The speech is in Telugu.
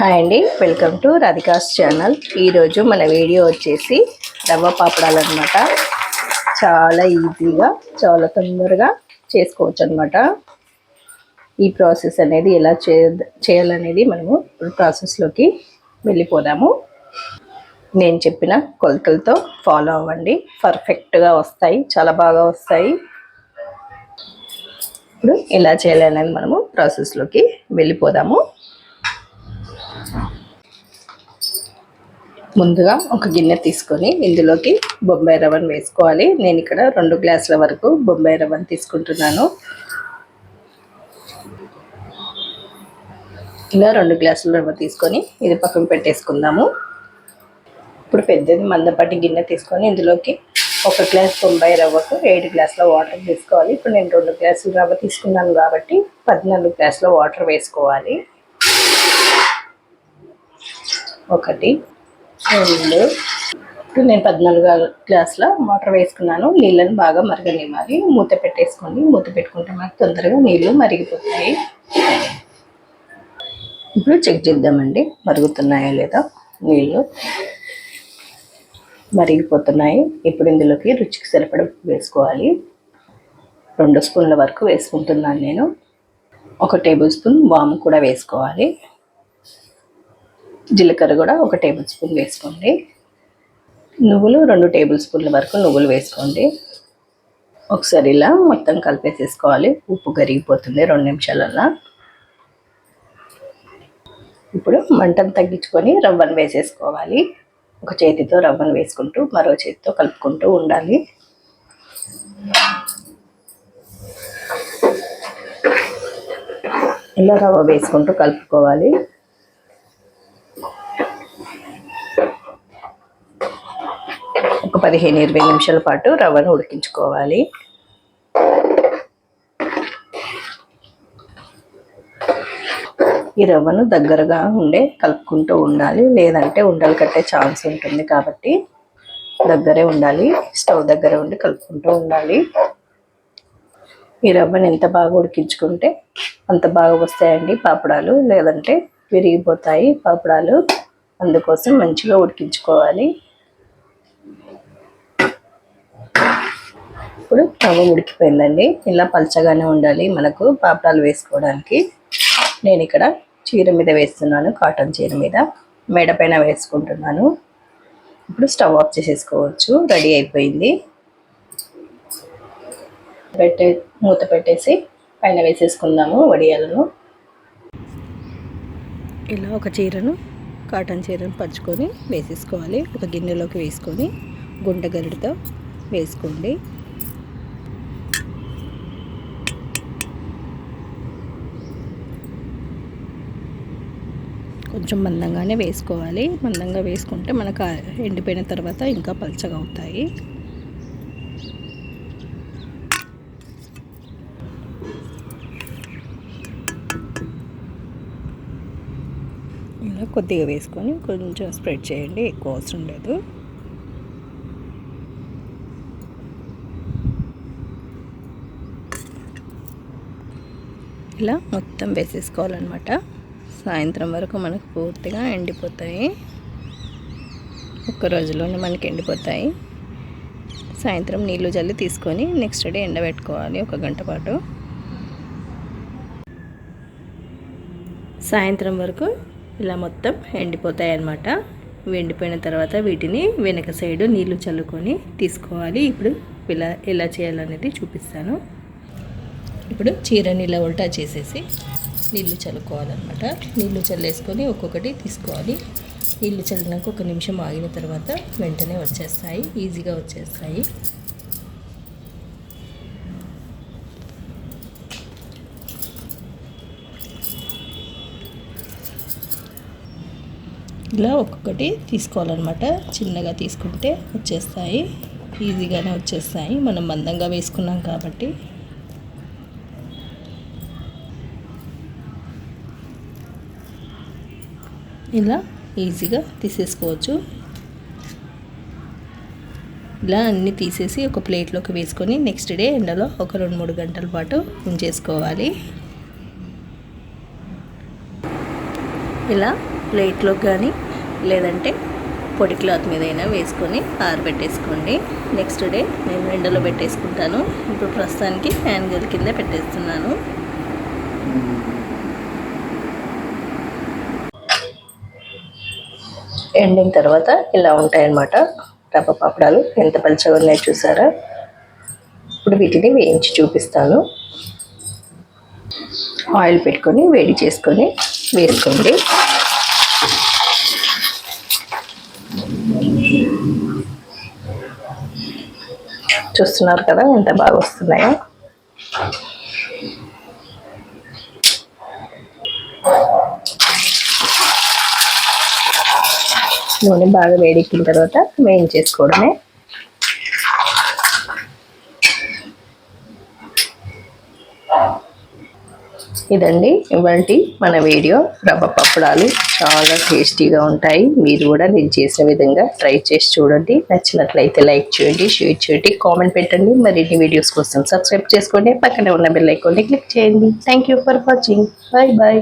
హాయ్ అండి, వెల్కమ్ టు రాధికాస్ ఛానల్. ఈరోజు మన వీడియో వచ్చేసి రవ్వ పాపడాలు అనమాట. చాలా ఈజీగా చాలా తొందరగా చేసుకోవచ్చు అనమాట. ఈ ప్రాసెస్ అనేది ఎలా చేయాలనేది మనము ప్రాసెస్లోకి వెళ్ళిపోదాము. నేను చెప్పిన కొలతలతో ఫాలో అవ్వండి, పర్ఫెక్ట్గా వస్తాయి, చాలా బాగా వస్తాయి. ఇప్పుడు ఎలా చేయాలనేది మనము ప్రాసెస్లోకి వెళ్ళిపోదాము. ముందుగా ఒక గిన్నె తీసుకొని ఇందులోకి బొంబాయి రవ్వను వేసుకోవాలి. నేను ఇక్కడ 2 గ్లాసుల వరకు బొంబాయి రవ్వను తీసుకుంటున్నాను. ఇలా 2 గ్లాసుల రవ్వ తీసుకొని ఇది పక్కన పెట్టేసుకుందాము. ఇప్పుడు పెద్దది మందపాటి గిన్నె తీసుకొని ఇందులోకి 1 గ్లాస్ బొంబాయి రవ్వకు 7 గ్లాసుల వాటర్ తీసుకోవాలి. ఇప్పుడు నేను 2 గ్లాసుల రవ్వ తీసుకున్నాను కాబట్టి 14 గ్లాసుల వాటర్ వేసుకోవాలి. 1 2 ఇప్పుడు నేను 14 గ్లాసుల వాటర్ వేసుకున్నాను. నీళ్ళని బాగా మరగనివ్వాలి. మూత పెట్టేసుకోండి. మూత పెట్టుకుంటే మనకు తొందరగా నీళ్ళు మరిగిపోతాయి. ఇప్పుడు చెక్ చేద్దామండి, మరుగుతున్నాయా లేదా. నీళ్ళు మరిగిపోతున్నాయి. ఇప్పుడు ఇందులోకి రుచికి సరిపడ వేసుకోవాలి. 2 స్పూన్ల వరకు వేసుకుంటున్నాను నేను. 1 టేబుల్ స్పూన్ వాము కూడా వేసుకోవాలి. జీలకర్ర కూడా 1 టేబుల్ స్పూన్ వేసుకోండి. నువ్వులు 2 టేబుల్ స్పూన్ల వరకు నువ్వులు వేసుకోండి. ఒకసారి ఇలా మొత్తం కలిపేసేసుకోవాలి. ఉప్పు కరిగిపోతుంది 2 నిమిషాలల్లో. ఇప్పుడు మంటను తగ్గించుకొని రవ్వను వేసేసుకోవాలి. ఒక చేతితో రవ్వను వేసుకుంటూ మరో చేతితో కలుపుకుంటూ ఉండాలి. ఇలా రవ్వ వేసుకుంటూ కలుపుకోవాలి. ఒక 15-20 నిమిషాల పాటు రవ్వను ఉడికించుకోవాలి. ఈ రవ్వను దగ్గరగా ఉండే కలుపుకుంటూ ఉండాలి, లేదంటే ఉండలు కట్టే ఛాన్స్ ఉంటుంది కాబట్టి దగ్గరే ఉండాలి. స్టవ్ దగ్గర ఉండి కలుపుకుంటూ ఉండాలి. ఈ రవ్వను ఎంత బాగా ఉడికించుకుంటే అంత బాగా వస్తాయండి పాపడాలు, లేదంటే విరిగిపోతాయి పాపడాలు. అందుకోసం మంచిగా ఉడికించుకోవాలి. ఇప్పుడు రవ్వ ఉడికిపోయిందండి. ఇలా పలచగానే ఉండాలి మనకు పాపడాలు వేసుకోవడానికి. నేను ఇక్కడ చీర మీద వేస్తున్నాను, కాటన్ చీర మీద మేడ పైన వేసుకుంటున్నాను. ఇప్పుడు స్టవ్ ఆఫ్ చేసేసుకోవచ్చు. రెడీ అయిపోయింది. మూత పెట్టేసి పైన వేసేసుకుందాము వడియాలను. ఇలా ఒక చీరను, కాటన్ చీరను పరుచుకొని వేసేసుకోవాలి. ఒక గిన్నెలోకి వేసుకొని గుంట గరిటతో వేసుకోండి. కొంచెం మందంగానే వేసుకోవాలి. మందంగా వేసుకుంటే మనకు ఎండిపోయిన తర్వాత ఇంకా పలచగా అవుతాయి. ఇలా కొద్దిగా వేసుకొని కొంచెం స్ప్రెడ్ చేయండి, ఎక్కువ అవసరం లేదు. ఇలా మొత్తం వేసేసుకోవాలన్నమాట. సాయంత్రం వరకు మనకు పూర్తిగా ఎండిపోతాయి. ఒక్క రోజులోనే మనకి ఎండిపోతాయి. సాయంత్రం నీళ్లు జల్లి తీసుకొని నెక్స్ట్ డే ఎండబెట్టుకోవాలి 1 గంట పాటు. సాయంత్రం వరకు ఇలా మొత్తం ఎండిపోతాయి అన్నమాట. ఎండిపోయిన తర్వాత వీటిని వెనక సైడు నీళ్లు చల్లుకొని తీసుకోవాలి. ఇప్పుడు ఎలా చేయాలనేది చూపిస్తాను. ఇప్పుడు చీరని ఇలా ఉల్టా చేసేసి నీళ్లు చల్లుకోవాలన్నమాట. నీళ్లు చల్లేసుకొని ఒక్కొక్కటి తీసుకోవాలి. నీళ్లు చల్లినాక 1 నిమిషం ఆగిన తర్వాత వెంటనే వచ్చేస్తాయి, ఈజీగా వచ్చేస్తాయి. ఇలా ఒక్కొక్కటి తీసుకోవాలన్నమాట. చిన్నగా తీసుకుంటే వచ్చేస్తాయి, ఈజీగానే వచ్చేస్తాయి. మనం మందంగా వేసుకున్నాం కాబట్టి. ఇలా ఈజీగా తీసేసుకోవచ్చు. ఇలా అన్నీ తీసేసి ఒక ప్లేట్లోకి వేసుకొని నెక్స్ట్ డే ఎండలో ఒక 2-3 గంటల పాటు ఉంచేసుకోవాలి. ఇలా ప్లేట్లో కానీ లేదంటే పొడి క్లాత్ మీద అయినా వేసుకొని ఆరబెట్టేసుకోండి. నెక్స్ట్ డే నేను ఎండలో పెట్టేసుకుంటాను. ఇప్పుడు ప్రస్తుతానికి హ్యాంగర్ కింద పెట్టేస్తున్నాను. ఎండిన తర్వాత ఇలా ఉంటాయన్నమాట రవ్వ పాపడాలు. ఎంత పలుచగా ఉన్నాయో చూసారా. ఇప్పుడు వీటిని వేయించి చూపిస్తాను. ఆయిల్ పెట్టుకొని వేడి చేసుకొని వేసుకోండి. చూస్తున్నారు కదా ఎంత బాగా వస్తున్నాయో. నూనె బాగా వేడెక్కిన తర్వాత వేయించేసుకోవడమే. ఇదండి ఇవాల్టి మన వీడియో. రవ్వ పప్పడాలు చాలా టేస్టీగా ఉంటాయి. మీరు కూడా నేను చేసిన విధంగా ట్రై చేసి చూడండి. నచ్చినట్లయితే లైక్ చేయండి, షేర్ చేయండి, కామెంట్ పెట్టండి. మరిన్ని వీడియోస్ కోసం సబ్స్క్రైబ్ చేసుకోండి. పక్కనే ఉన్న బెల్ ఐకాన్ని క్లిక్ చేయండి. Thank you for watching. Bye bye.